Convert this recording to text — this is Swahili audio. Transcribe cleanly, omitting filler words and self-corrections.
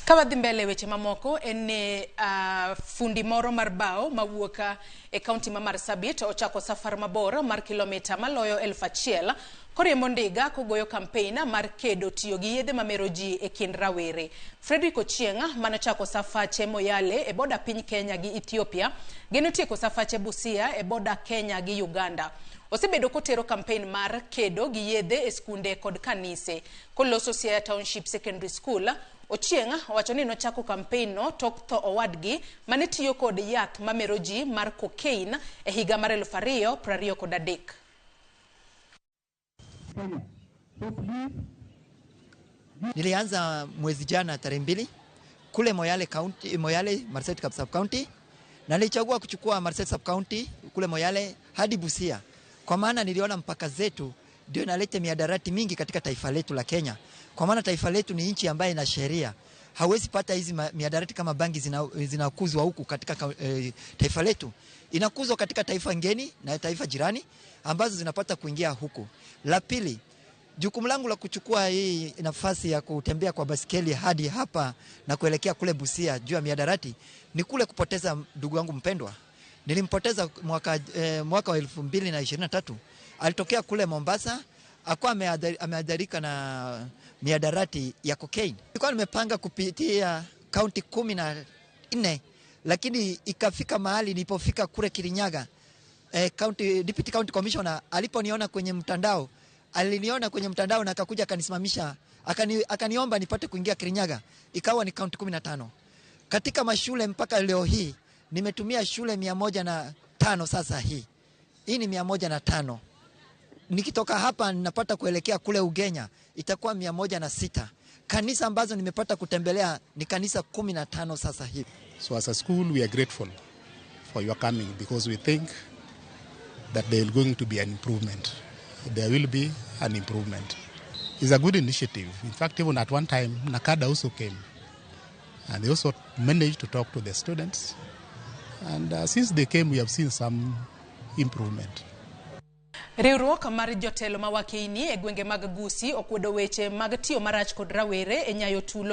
Kawadhi mbele weche mamoko ene fundi moro mar bao mawuoka e kaunti ma Marsabit ochako safar mabor mar kilomita maloyo 1,000 koriembo ndiga kogoyo kampeina mar kedo tiyo gi yedhe ma meroji e kind rawere. Frederick Ochienga manochako safache Moyale e boda piny Kenya gi Ethiopia geno tieko safache Busia e boda Kenya gi Uganda. Osebedo kotero campaign mar kedo gi yedhe e skunde kod kanise koloso Siaya Township Secondary School. Ochienga wacho ni nochako campaign no tok tho owadgi mane tiyo kod yath ma meroji mar cocaine e higa mar 2023. Nilianza mwezi jana tarehe 2 kule Moyale County, Moyale Marsabit Sub County, na nilichagua kuchukua Marsabit Sub County kule Moyale hadi Busia kwa maana niliona mpaka zetu ndio inaleta miadarati mingi katika taifa letu la Kenya. Kwa maana taifa letu ni nchi ambayo ina sheria. Hawezi pata hizi miadarati kama bangi zinakuzwa huku katika taifa letu. Inakuzwa katika taifa ngeni na taifa jirani ambazo zinapata kuingia huku. La pili, jukumu langu la kuchukua hii nafasi ya kutembea kwa basikeli hadi hapa na kuelekea kule Busia juu ya miadarati ni kule kupoteza ndugu wangu mpendwa. Nilimpoteza mwaka wa 2023. Alitokea kule Mombasa, akawa ameadharika na miadarati ya cocaine. Nilikuwa nimepanga kupitia kaunti 14, lakini ikafika mahali nilipofika kule Kirinyaga, Deputy County Commissioner aliponiona kwenye mtandao, aliniona kwenye mtandao na akakuja akanisimamisha, akaniomba nipate kuingia Kirinyaga. Ikawa ni kaunti 15. Katika mashule mpaka leo hii nimetumia shule 105 sasa hii. Hii ni 105. Nikitoka hapa ninapata kuelekea kule Ugenya itakuwa 106. Kanisa ambazo nimepata kutembelea ni kanisa 15 sasa hivi. So as a school we are grateful for your coming because we think that there is going to be an improvement. There will be an improvement. It's a good initiative. In fact, even at one time Nakada also came and they also managed to talk to the students. And since they came, we have seen some improvement. Riwruok mar jotelo mawakeini e gwenge mag Gusii okwedo weche mag tiyo marach kod rawere e nyayo tulo